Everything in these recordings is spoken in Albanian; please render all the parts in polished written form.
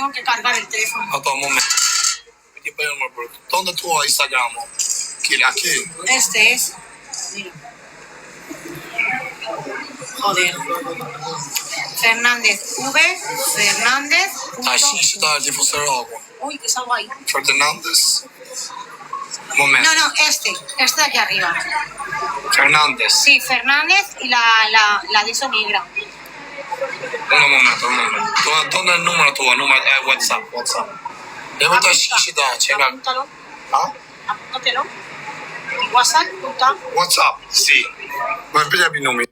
tengo que cargar el teléfono. Hasta un momento. ¿Dónde tú vas Instagram? Aquí. Este es. Mira. Joder. Fernández. Fernández. Así está el tipo cerrado. Uy, que salgo ahí. Fernández. Un momento. No, este de aquí arriba. Fernández. Sí, Fernández y la de eso negra. Un momento. ¿Dónde el número tuyo? WhatsApp. Debe estar así, checa. Apúntalo. ¿Ah? Apúntatelo. WhatsApp, punta. WhatsApp, sì. Ma pigliami il nome.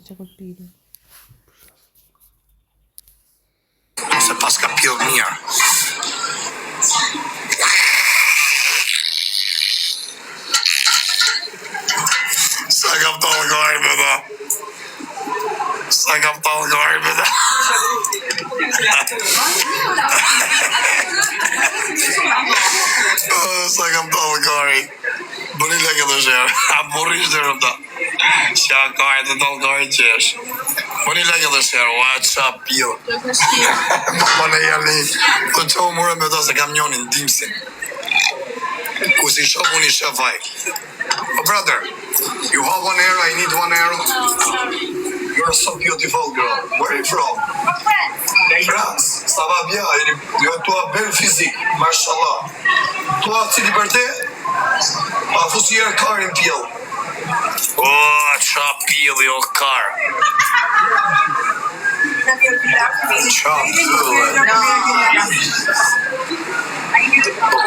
C'è colpito. Se pasca più mia. Sa kaptan galiba. Sa kaptan galiba. Sa kaptan galiba. Bëni lekë të shërë. A burri shërë të. Qa kaj të tonë kaj qesh. Bëni lekë të shërë. Ua qa pio. Më në jali. Të qohë mure me ta se kam njonin dimsin. Ku si shok unë i shëfaj. Oh brother, you have 1 euro, I need 1 euro. You're so beautiful girl. Where are you from? France. Ça va bien. Tu as belle physique. Mashallah. Toi, si liberté? A fusier karin pjell. O, qa pjell jo kar. Qa pjell.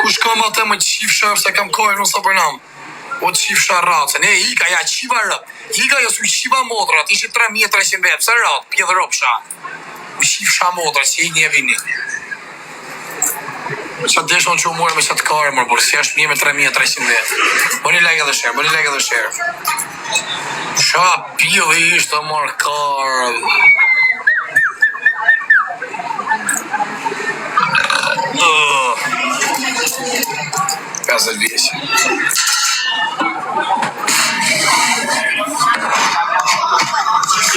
Kush kam atë më qifsha se kam kajnë usa për nam. O qifsha ratën. E, ika ja qiva rëp. Ika jo su qiva modrat. Ishi 3.300 vep. Se ratë, pjell rëpsha. U qifsha modrat, si i një vini. Qa të deshon që u morë me qatë kare, mërë, por si është një me 3.300 vetë. Bëni like dhe share. Qa pjellë ishte marë karë. 50 vjeqë.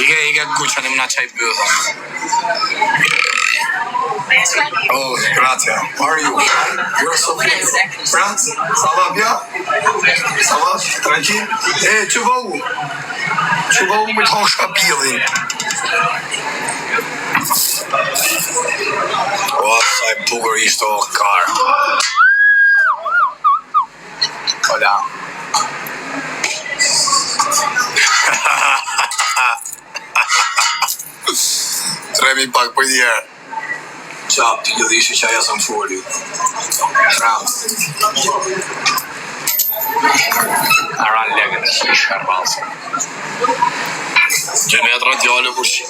Ike guqën im na qaj bëdha. Oh, grazie. How are you? You're so beautiful. France? Ça va bien? Ça va? Tranquille? Eh, tu vas où? Tu vas où me ton shapilin? O, saj bugur ishte o kar. Hola. Tremi pak për njerë. Qa pjellë ishe që aja së më foli. Frans. Aran legët, ishë shërbalsë. 2 metra djallë për shi.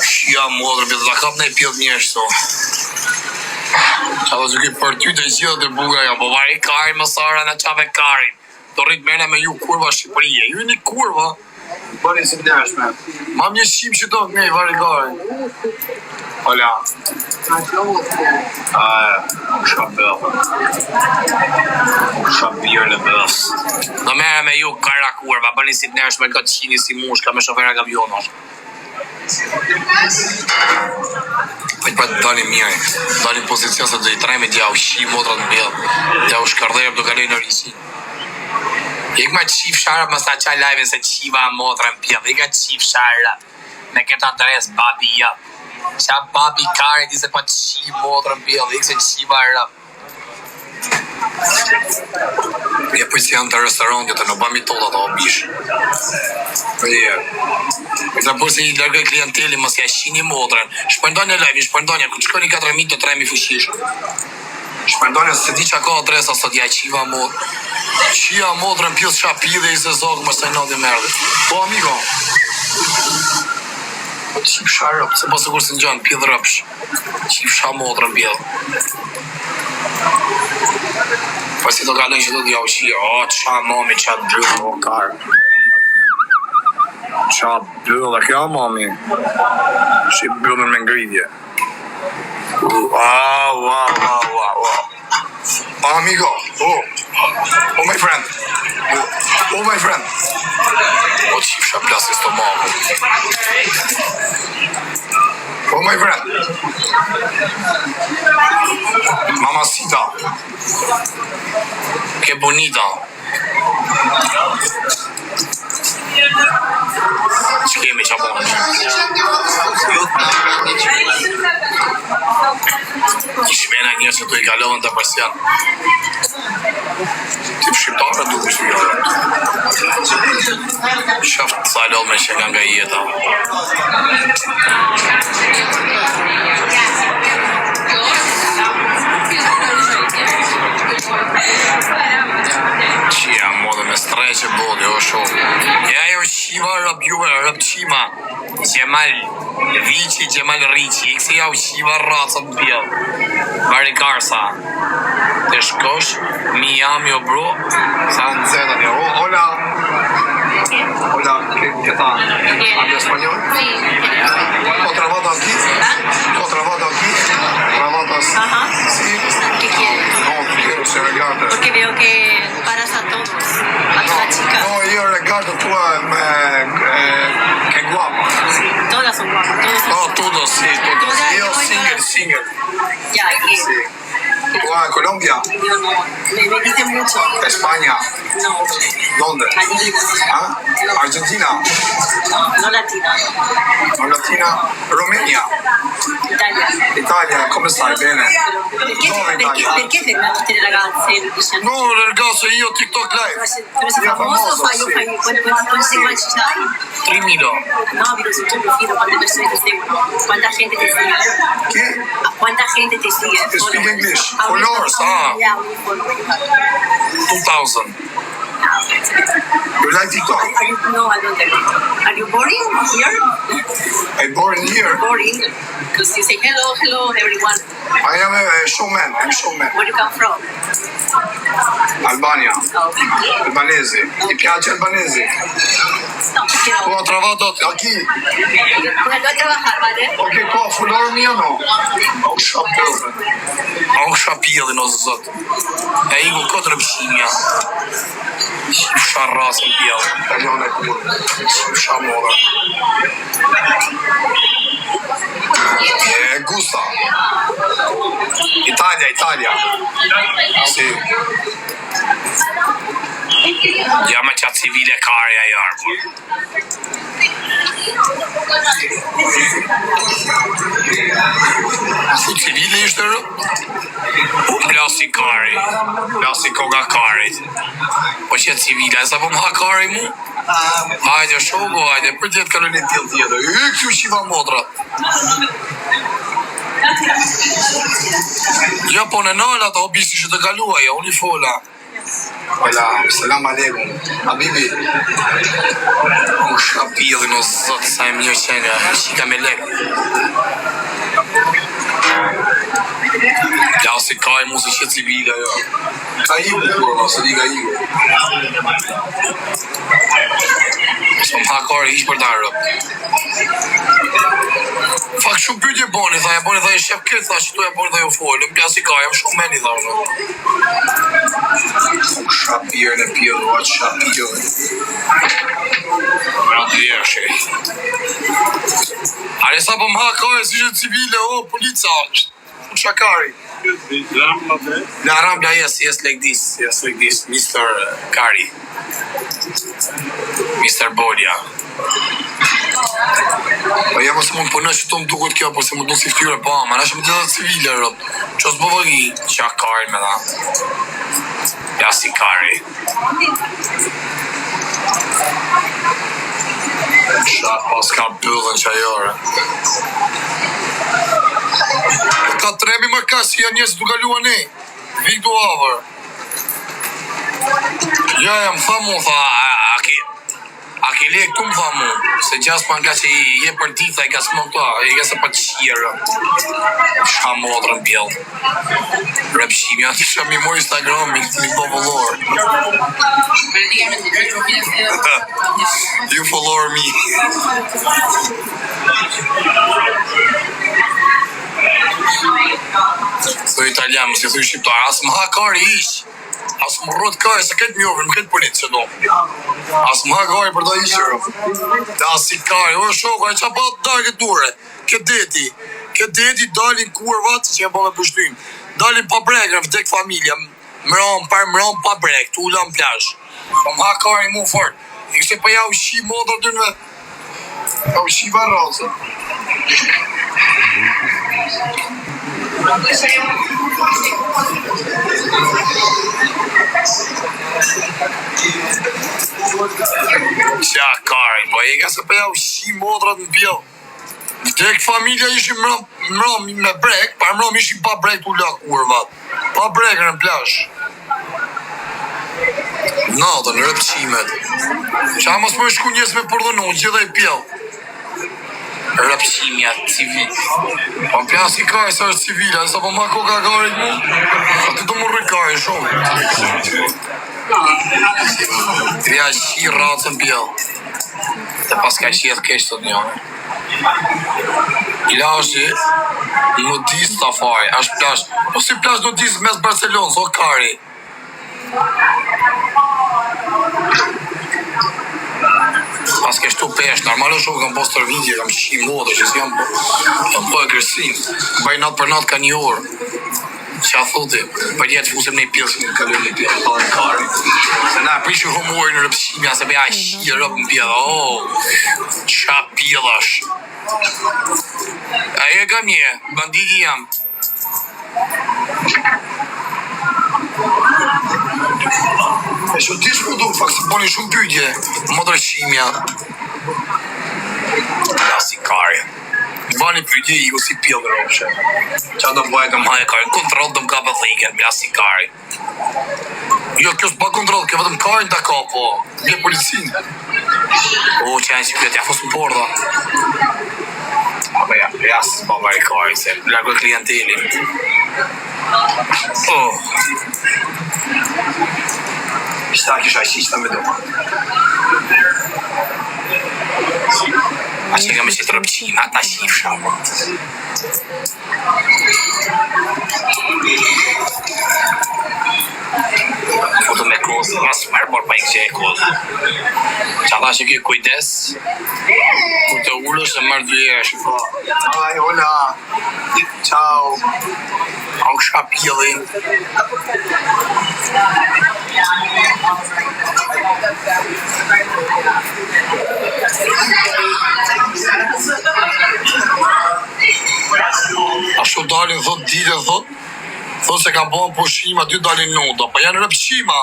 Shia modrë, për të kap në e pjellë njështë so. Qa dhe zuki për ty të gjithë të buga jo, po vari kari më sara në qave karin. Do rritë mene me ju kurva Shqipërije. Ju një kurva. Bëni si nërshme. Ma mje shqip që do të nej, vari karin. Hola. Qa bëllë. Qa bjërë në bëllës. Do mere me ju kara kurva, bëni si nërshme, këtë qini si mushka me shofera kamionash. Pajtë pra të dalin mirë. Dalin pozicion se të i trajme t'ja u shi motrat në bjellë. T'ja u shkardherëm të kalej në risi. Ik ma qif sharap mësa qaj live se qiva motra në pjellë. Ika qif sharap. Me këtë adres babi ja. Qa babi kare di se pa qi motra në pjellë. Ik se qiva rap. Ja për si janë të restaurantje të në bami toda të obish. Për je. Këta për si i lërgë klienteli mësja shini motrën. Shpëndonja live, shpëndonja. Këtë shkoni 4.000 të 3.000 fushishë. Shpëndonja se di qa ka adresa sot ja qiva motrën. Qia motrën pjës shapi dhe i se zogë më staj nati merdë. Po amigo. Po qip sharëp, se po së kur së në gjanë pjëdhë rëpsh. Qip sha motrën pjëdhë. Po si do kalën që do t'ja u shia. O, qa mami, qa bëllë, o karë. Qa bëllë, kjo mami. Shi bëllën me ngridje. Wow. Amigo, oh my friend. Oh my friend. O qifsha plasi stomaku. Oh my friend. Mamacita. Que bonita. Ç'kemi çabon. Shmena njerëz që tu I kalovën të persian. Tip shqiptarë duke shpirë. Shaft sa lodh me që nga jeta. Qia modë me streqe bodi, o shumë. Ja jo shiva rëpqima. Gjemal Vici, Gjemal Rici. Ikse ja u shiva raca të bjell. Vari Karsa. Të shkosh, Miami o bro. Sa në zeta një. Hola. Hola, ¿qué tal? ¿Habla español? Sí. ¿O trabajo aquí? ¿O trabajo aquí? ¿Trabajas? Ajá. Sí. ¿Qué quieres? No, quiero ser regata. Porque veo que paras a todos, a toda chica. No, io regata tua, che guapa. Sí, todas son guapas, todos son No, guapos. todos, sí, todos. Todas, Io yo single, todas. single. Ya, ¿qué? Sí. Colombia, Yo no, me dicen mucho. España, No, ¿dónde? adivina. ¿Ah? Argentina, No latina. no Latina, Romania, Italia. Italia, come stai? Bene? Perché fermi tutte le ragazze? No, ragazzo, io TikTok live. Però sei Io famoso, fai sì. quanti seguaci c'hai? 3.000. No, vedo sul tuo profilo quante persone ti seguono, quanta gente ti segue. Che? Quanta gente ti segue? You speak English? How many Followers, Yeah, how many followers? 2,000. You like TikTok? No, I don't like it. Are you boring here? I'm born here. Boring? Because you say hello, everyone. I am a showman. I'm showman. Where you come from? Albania. Oh, Albanese. Ti piace albanese? no, perché Tu no? hai trovato aquí? Come andò a trabajar, ¿vale? Ok, tu a fulor mio no? Au shapillë. Au shapillë, o zot. E iku 4 pëshimja. Fusha rasën pjellë. Italiane e kurë. Fusha moda. E gusta. Italia. Si. Ja me qatë civile karja jarë. Ku civile ishte rë? Plasi kari. Plasi koga karit. Po që civile, sa po më ha kari mu? Hajde shoku, hajde, për tjetë kalon e tjel tjetër. Këtu shiva motra. Ja po në nala ta obisi që të kaluaj, ja unë I fola. Hola, salam aleikum. Habibi. U shapillin o zot, sa e mirë që nga shika me lek. Plasi ka e mu si që civile, jo. Ka iku, kurva, se di ka iku. Së më hakari ish për ta rëp. Fakt shumë pyetje boni, tha e shef këtë, tha që tu e boni, tha ju folë. Në plasi ka, jam shumë meni, tha rëp. Shapirën e pjellë, o atë shapirën. Atë jeshe. Ale sa po më hakari, si që civile, o, polica. Shakari. La Rambla, yes, like this, Mr. Kari. Mr. Bolja. Po ja mos mund punoj që të më duket kjo, por se mund të si ftyre pa, ma nashëm të dhe civile, rëp. Qos bëvëgi, qa Kari me da. Ja si Kari. Shat pas ka bëllën që ajore. Ka trebi më ka si janë njësë duka lua ne. Vik du avër. Ja, më tha mu, tha, a ke le këtu më tha mu. Se gjas pa nga që I je për ditha, I ka së më këta, I ka se pa qirë. Shka modrë në pjellë. Repshimi, atë isha mi mor Instagrami, një popullor. You follow me. So italian, mos e thuj shqiptar, as më ha kari ish. As më rrot kaj, se këtë mjovën, më këtë politë që do. As më hagaj për da ishërë. Dhe as si kaj, o shokaj, që pa dalë këtë dure. Këtë deti dalin kurvat, që jem pa me pushtim. Dalin pa brek, në vdek familja. Mron pa brek, tu ula në plash. Po më hagaj mu fort. I kështë pa ja ushi modër dy në vetë. Ja ushi varrazë. Qa kari, po e ka se përja ushi modrat në pjell. Vdek familja ishim mram me brek, pa mram ishim pa brek t'u lak urvat. Pa brek në plash. Natën, rëpqimet. Qa mos për shku njës me përdhënu, gjitha i pjell. Rëpqimja civil. Po më pjasi kaj sa është civila, sa po ma koka garit mu, aty të më rëkaj shumë. Këja shi racën pjell. Dhe pas ka qiet kesh të një. Plashi, nudist të faj, është plash. Po si plash nudist mes Barcelonës, o kari. Pas ke shtu pesh, normal është shumë kam post të rvidje, kam shi modë, që s'jam po agresim. Baj natë për natë ka një orë. Që a thote, për jetë fusim në i pjesë në kalur në pjesë, pa në kari. Se na prishë humori në rëpshimja, se beja shi rëp në pjesë, qa pjellash. A e kam një, banditi jam. E shumë ti shku du, fakt se boni shumë pytje, më dërshimja. Ja si kari. Bani pytje i ku si pjellë dhe rëpshe. Qa do bëjë të maje kari, kontrol të më ka pëthiken, ja si kari. Jo, kjo s'ba kontrol, kjo vetëm karin të ka, po, bje policinë. O, që janë që pjetë, ja fosë më porda. Apo ja s'ba bëjë kari, se largo klientelin. Šta kisha qishta me do. A që nga me që të rëpqim, ata shifsha. Foto me kozë, mas mërë por pa i kështë e kozë. Që ata që kjo kujdes, ku të ullës e mërë dy esh. Aj, hola. Ciao. Ang kësha pjellin. Ashtu dalin, thot, dile, thot se ka bon pushima, ty dalin nuda, pa janë rëpshima.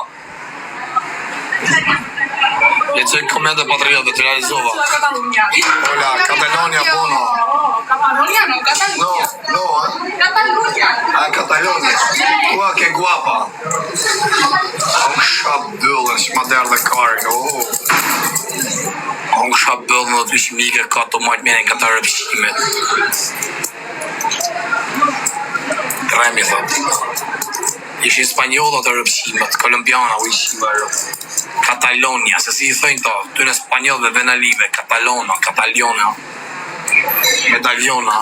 Lecoj komende patriote, të realizova. Hola, Catalonia, bono. Catalonia, no, Catalunya. No, Catalunya. Ah, Catalonia. Ua, ke guapa. Ang shap bëllën, që ma derë dhe karin, Ang shap bëllën dhe të vishim një ka të majtë mene në këta rëpshimet. Kremi, thot. Ishin spanjolla të rëpshimet, kolumbiana u ishin vërë. Catalonia, se si i thëjnë to, ty në spanjoll dhe venalive, Cataliona. Medaljona.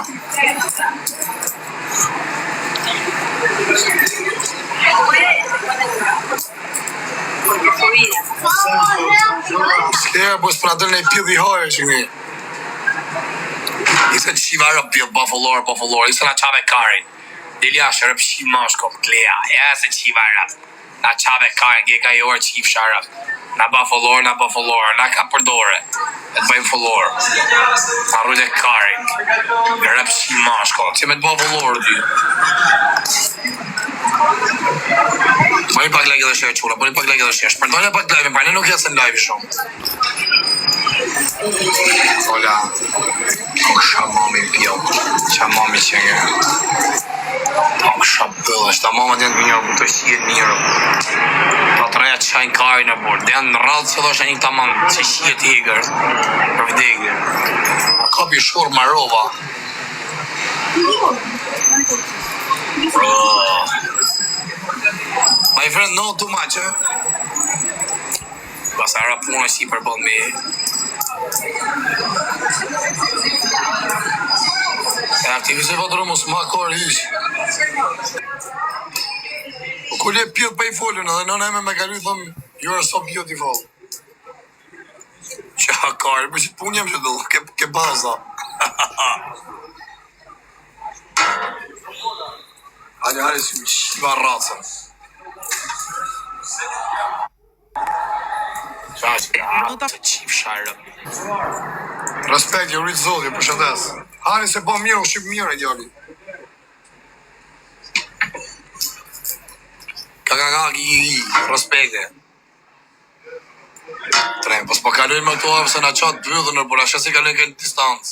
Skera, po s'pratër në i pjell i hajë që një. Ise që shivara pjell, bafëllor, ise na qave karin. Dilja shë rëpshim mashko, klea, se shivara. Na qave karin, geka i orë qif sharaf. Na bafëllor, na ka përdore. E të bëjmë fëllor. Na rrujt e karin. Rëpshim mashko, që me të bafëllor dy. Bëni pak like dhe share qura, bëni pak like dhe share. Shpërdojnë pak live, pra ne nuk jetë se në live shumë. Hola. Qa mami pjell, qa mami që nga. Qa bëllë, është ta mama të janë të mirë, bu të shijet mirë. Ta të reja që shajnë karin e burë, dhe janë në radhë që do është një të mamë që shijet eger, për vdegër. Kapi shurë marova. My friend, no too much, Pas ara puna si për bën me. E aktivizoj vëdërë mos ma kërë ish. Kule pjët pa I folën, edhe nëna eme me kalu thëm, you are so beautiful. Qa kare, për që të punë jem që do, ke baza. Hajde, si më shiva racën. Të qip sharë. Respekt, ju rritë zodje, për shëndes. Hani se po mirë, u shqip mirë e djali. Respekte. Trem, pas po kalojnë me këto avë se na qatë bëdhën, por ashe si kalojnë këtë distancë.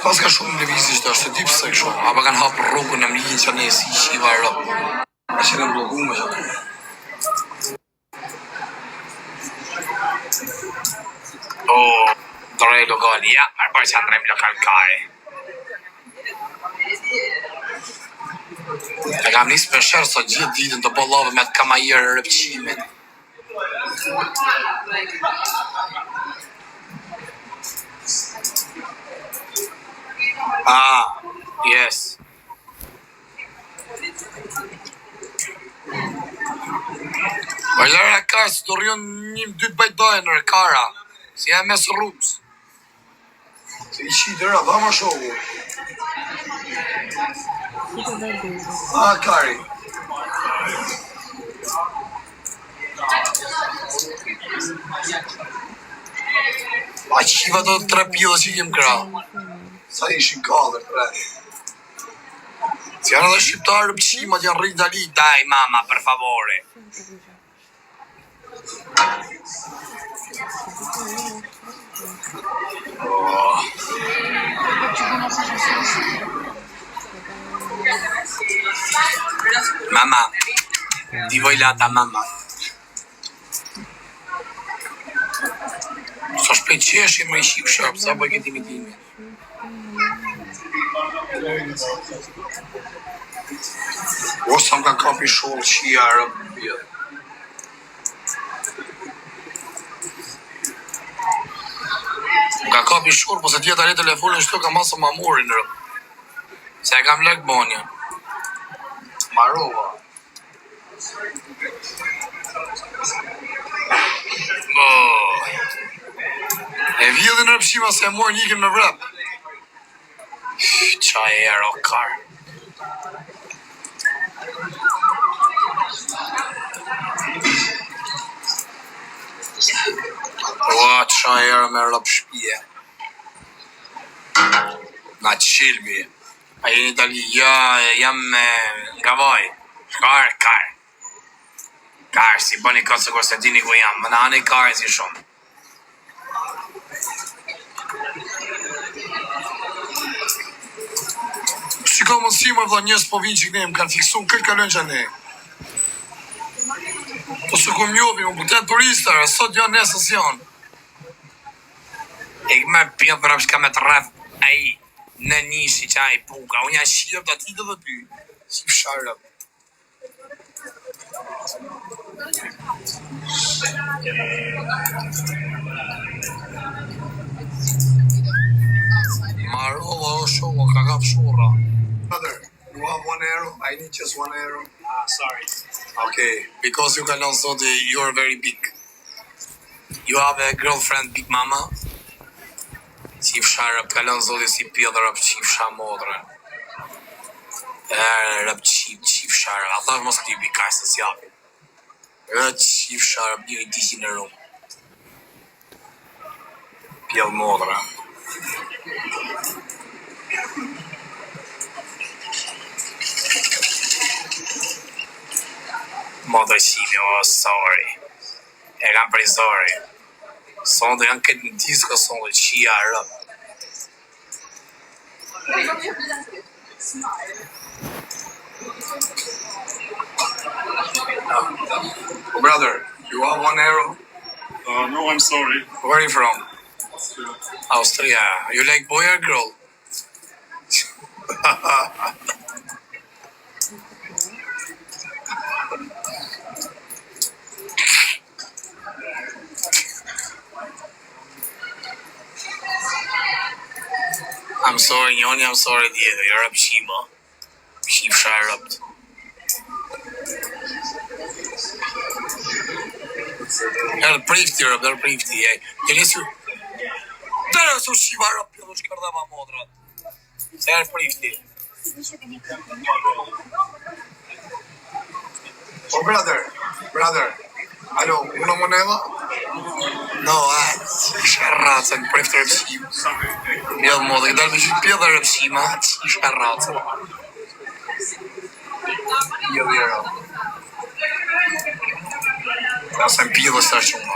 Pas ka shumë në vizisht, është të tipë se kësho. Apo kanë hapë rrugën në mlijin që ne si shiva e rëpë. A që në blogume që të. Drej lokal, ja, për që andrejmë lokal kare. E kam nisë për shërë sa gjithë ditën të bëllove me të kamajerë rëpqimin. Yes. Vajlera e karë, si të rrion njëm dytë bajdojnë në kara. Si e mes rrugës. Se I qitëra, dha ma shohu. Kari. Qiva do 3 pila që jem kra. Sa ishin 4, 3. Si janë edhe shqiptarë pëqimat janë rritë dali. Daj, mama, per favore. Mamma, ti vuoi lata mamma? So shpejqeshi më I shqip shërp, sa bëj këtë imitimi. Ose më ka kapi shollë qia rëpë bjë. Ka kapi shollë, po se tjetë are telefonin shto ka masë më amorin rëpë. Se e kam lëk bonja. Marova. E vjedhin rëpshima se e mojnë ikin me vrap. Qa e ero kar. Qa e ero me rëpshpije. Na qilbi. A jeni tali, jam nga vaj. Kar. Kar, si bëni këtë se kërse dini ku jam. Më në anë I karën si shumë. Shiko mësime dhe njës po vinë që këne më kanë fiksu këtë kalën që ne. Po së ku mjovi, më pëtën turistër, sot janë nesës janë. E këmë pjën për apshka me të rrëf aji në nishi që aji puka. Unë janë shqirë të ati dhe ty. Si fsharë. Marova o showa, ka kap shora. Brother, you have 1 euro? I need just 1 euro. Sorry. Okay, because you can also you're very big. You have a girlfriend, Big Mama? Si fsharë, kalon zoti si pjellë rëpë qi fsha modrën. Rëpë qi fsharë, ata mos këti bikaj së s'japi. Rëpë qi fsharë, bjë I 200 euro. Pjellë modrën. Modrëqimi, sorry. E kam prizori. Sonde janë këtë në disko, sonde qia rëpë. Oh, brother, you have 1 euro? No, I'm sorry. Where are you from? Austria. You like boy or girl? I'm sorry, njoni, I'm sorry tjetër, jo rëp shima. Shif shaj rëpt. Erë prifti rëpt, erë prifti, jeni sy... Dere su shiva rëpt, jo du shkërda ma modrat. Se erë prifti. Oh, brother, alo, una moneda? No, sharracën, prifti rëpshim. Mjëllë modë, këtë dalë me gjithë pjëdhe rëpshima, që sharracën. Pjëdhe rëpë. Ja sam pjëdhe së shumë.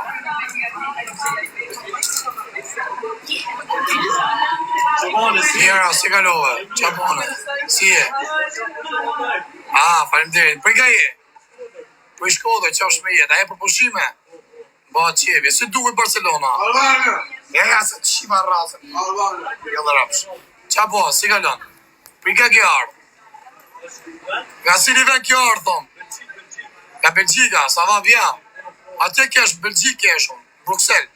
Mjera, si kalove? Qa bone? Si e? Faleminderit. Për ka je? Për Shkodër, qash me jetë, a e për pushime? Ba qevi, si duhet Barcelona? Albania! Ja, se të shima rrasën. Albania. Jëllë rapsh. Qa po, si kalon? Për ka ke ardhë? Nga si riven kjo ardhë, thomë? Nga Belgjika, sa va vjam. Ate kesh, Belgjik kesh, Bruxelles.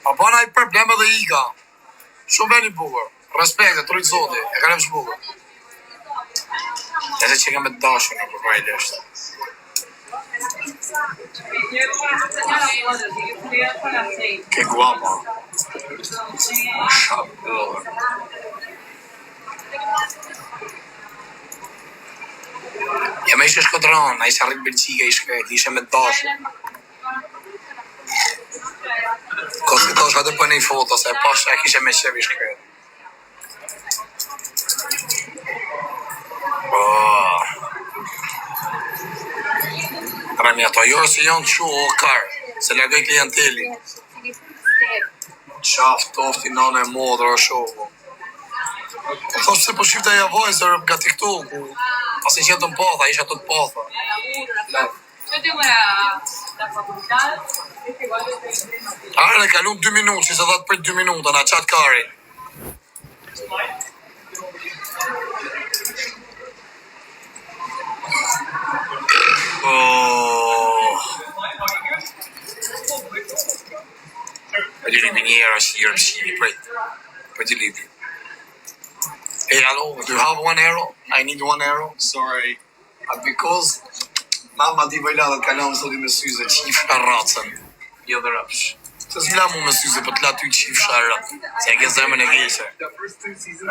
Pa bana i probleme dhe iga. Shumë veni bukur. Respekte, të rritë zoti, e kalem shbukur. E se që kam e dashur në përvajlë është. Che guapa. Shabëllë. Ja me ishe shkodron, a ishe rritë Belgjika i shkret, ishe me dashur. Kosi to shka të për një foto, se pash e kishe me qevi shkret. Rami ato, jo se janë që o karë, se lagoj klienteli. Qaf, tofti, nane, modrë, o shoku. Thosh se po shifta e vajzër nga TikTok-u, pas i qëtë në patha, isha të patha. Are, kalun 2 minutë, që se dhatë për 2 minuta, na qatë kari. Për të lipi njëra që i rëpshimi, për të lipi. Hey, hello, do you have 1 euro? I need 1 euro. Sorry. Because mama di vajladat kalon sot i me syze qifra racën. Jo dhe rëpsh. Se s'mla mu me syze, për t'la ty qifra rëp. Se e ke zërmën e keqe.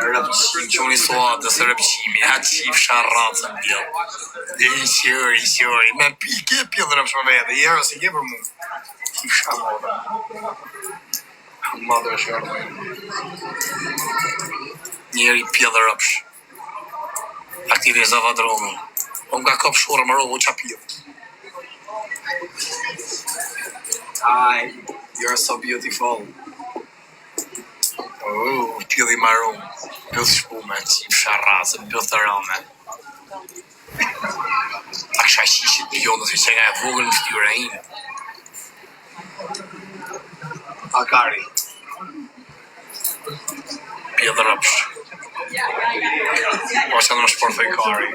Rëpshim, që unë i soatë, se rëpshimi, ha qifra racën, pjell. Dhe i qëri. Me pike pjell rëpsh më vete, jero si ke për mu. Qifra modë. Madre shërë. Njeri pjell rëpsh. Aktivizova dronë. Unë ka kop shurë më rohu qa pjell. Hi, you're so beautiful. Oh, pjelli maron. Bëth shpume, qip sharrazë, bëth të rame. Ta kësha qishit pjollë, se që nga e vogël në ftyre inë. Akari. Pjellë rëpsh. Po që në më shportoj kari.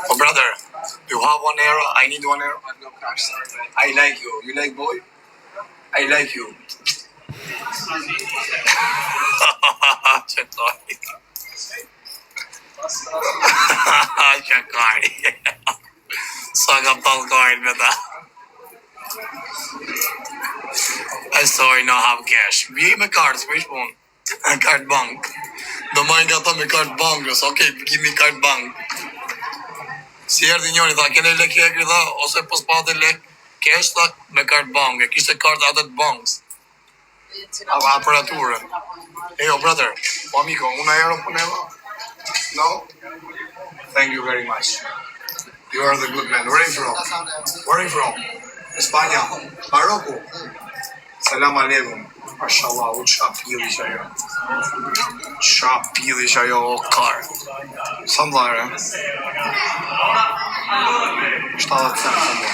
Oh, brother, do you have 1 euro? I need 1 euro. No cash, sorry. I like you. You like boy? I like you. Qëtoj. Qëkari. Sa kam talkarin me ta. I'm sorry, no have cash. Bje me kartë, s'pish pun. Kartë bank. Do majnë nga ta me kartë bankës. Okej, gjimi kartë bank. Si erdi njëri, tha, kene lek hekri, tha, ose pos pate lek cash, tha, me kartë bank. E kishte kartë atët bankës. Aparaturën. Hey, oh, brother. Po, amico, 1 euro po neva? No? Thank you very much. You are the good man. Where are you from? Where are you from? Spanja. Maroko. Salam aleikum. Mashallah, u qa pili që ajo. Qa pili që ajo o karë. Sa më dhare? 70 cent, sa më.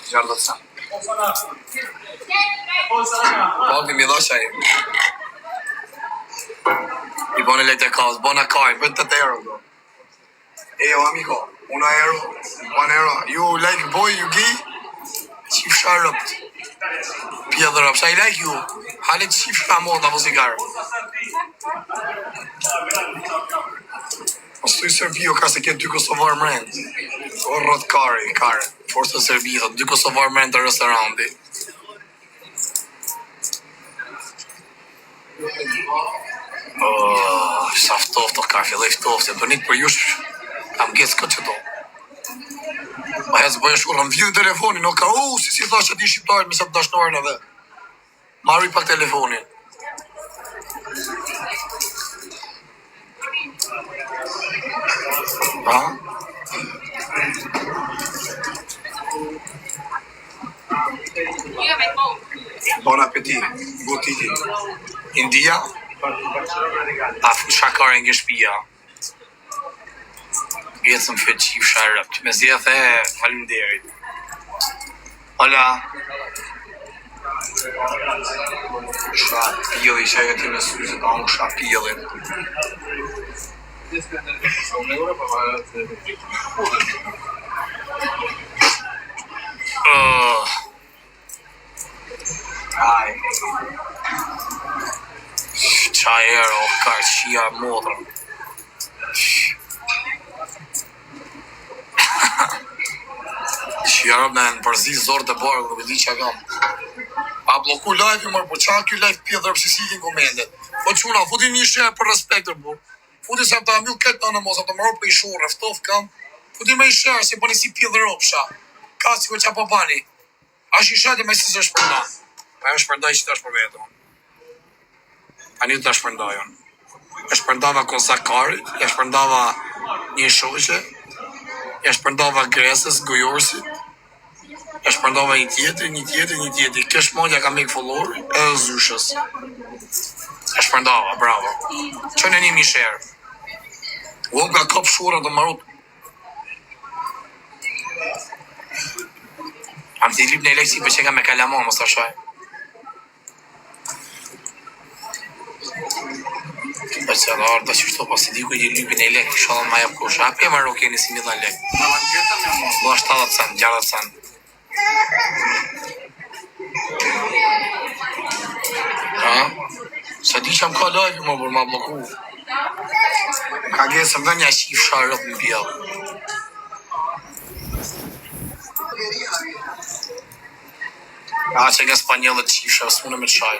60 cent. Po, këmi dha që ajo. I bone lejtë e kaz, bona kaj, bën 8 euro. Ejo, amico, 1 euro, 1 euro. You like boy, you gay? Qif sharëpt. Pjellër, I like you. Hale të qif ka moda muzikarë. Mos të i Serbio ka se ke 2 Kosovar mrend. O rrët kare. Forse Serbi, 2 Kosovar mrend të restoranti. Sa ftoft o ka, filloj ftoft, se bënit për jush, kam gesë këtë që do. Ma hezë bëjë shurë, më vjë telefonin, o ka, si thash që ti shqiptarit, mi se të dashnorën edhe. Marri pak telefonin. Ha? Bon appetit, gotiti. India? A shakare nga shtëpia. Ecëm fëtë qif sharëpt. Me zjedh e faleminderit. Hola. Shapilli, që e ti me syze ka unë shapillin. Aj. Qaj ero, ka qia modrën. Qia me në përzi zorë të barë, nuk e di që kam. A bloku live, mërë, po qa kjo live pjedhër pësi si kin komendet. Po quna, futi një shërë për respektër, bu. Futi se ta mjull këtë në mos, të më ropë i shurë, eftof kam. Futi me i shërë, si po një si pjedhër opsha. Ka si ko qa po bani. A shi shati me si së shpërnda. A e shpërndaj që të është për vetëm. A një të shpërndajën. E shpërndava Kosakarit, e shpërndava një shoqe, e shpërndava Gresës, Gojorsit, e shpërndava një tjetëri, kesh modja ka me këfollor, edhe Zyshës. E shpërndava, bravo. Që në një misherë. Uëm ka kop shura të marut. Am të i lip në eleksi për që ka me kalamon, mos të shaj. Për që edhe orë të që shto, pas të di ku i lypin e lek, shalën ma jep kusha, api e marokeni si 1.000 lek. Bua 70 cent, 60 cent. Sa di që më ka live më për ma bloku. Ka gesë më dhe një qif sharët në bjellë. Që nga Spanjellët qif sharë, s'mune me të shaj.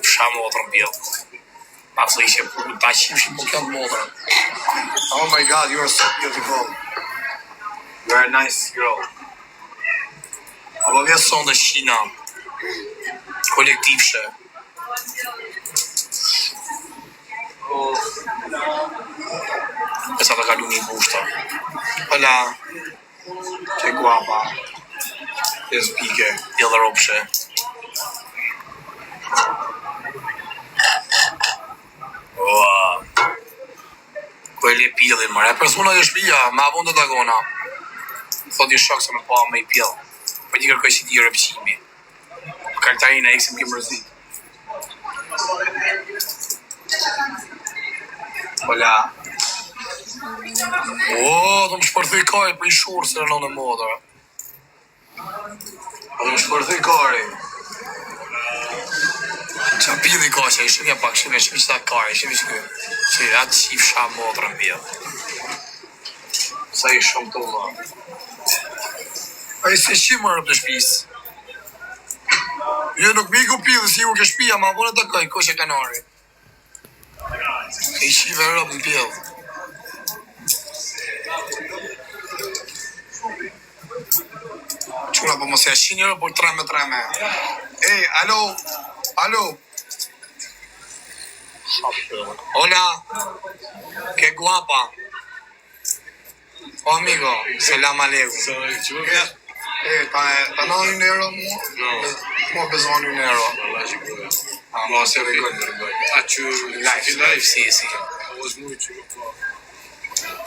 Shaj më otër në bjellë. Ma fli që ta qif që po kënë modrën. Oh my god, you are so beautiful. You are a nice girl. Apo vje son dhe Shqina. Kolektiv shë. E sa të kalu një bushta. Hola. Che guapa. Es pike. Jellë ropshe. Ko e le pjellin, mërë. E persona dhe shpia, ma avon të tagona. Thot i shok se me pa me i pjell. Po një kërkoj si ti rëpqimi. Kartarina, eksim ke mërzit. Hola. Do më shpërthuj kari për i shurë se në në modrë. Do më shpërthuj kari. Qa pjedi ka që i shimja pak, shimja që ta kari, shimja që që atë qif sha modrë në pjellë. Sa i shumë të ulla. A i se shimë rëp të shpisë. Jo nuk mi ku pjellë, si u ke shpia, ma vone të kaj, ko që kanari. I shive rëp në pjellë. Quna po mos e shi njërë, por treme. Ej, alo. Hola. Que guapa. O amigo, selam aleikum. Ta na €1 mua? No. Mua bezon €1. No, se vergogna. Live, si. Heureusement que tu le vois.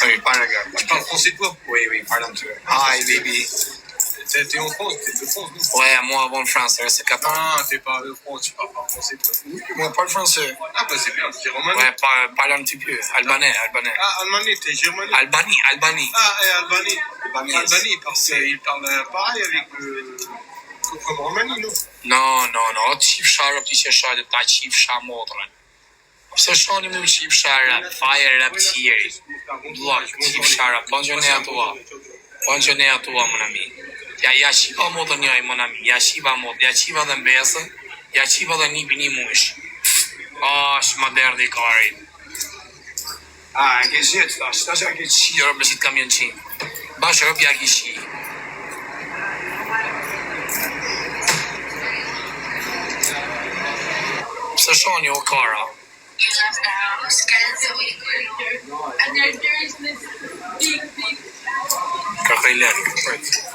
Oui, parle gars. Tu parles français toi? Oui, parle un peu. Hi, baby. T'es en France, t'es de France, non? Ouais, moi avant de France, c'est 4 ans. Ah, t'es pas de France, tu parles pas français toi. Oui, moi parle français. Ah bah c'est bien, t'es romanais. Ouais, parle un petit peu. Albanais. Ah, Allemagne, t'es germanique. Albanie. Ah, et Albanie. Albanais. Albanie, parce qu'il parle pareil avec le from Romania, no? No, qif sharap ti që shajtë ta qif shamodrën. Pse shoni me qif sharap, fire rap tjeri. Blok, qif sharap, pongjone atua. Pongjone atua, më nami. Ja qiva modrën njaj, më nami. Ja qiva dhe mbesën, ja qiva dhe nipi një mush. Shma derdi kari. E ke gjetë, tash e ke qi. Jo, besit kamion qinë. Bashkë rëpja ki shi. Pse shoni o kara? You left the house, guys, a week later. And there's this big Ka kajlek.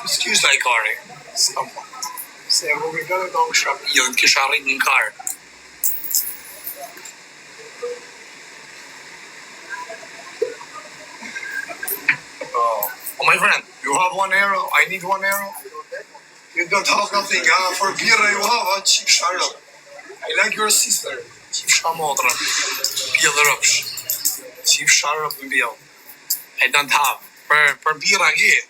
Excuse taj kari. Se e vogë gëllë do në shrapi. Jo, të kisha arrit në karë. Oh, my friend, you have 1 euro? I need 1 euro. You don't have nothing, for beer you have, cheap sharp. I like your sister. Qif shamodrën. Pjellë rëpsh. Qif sharap në bjellë. I don't have. Për bira gje.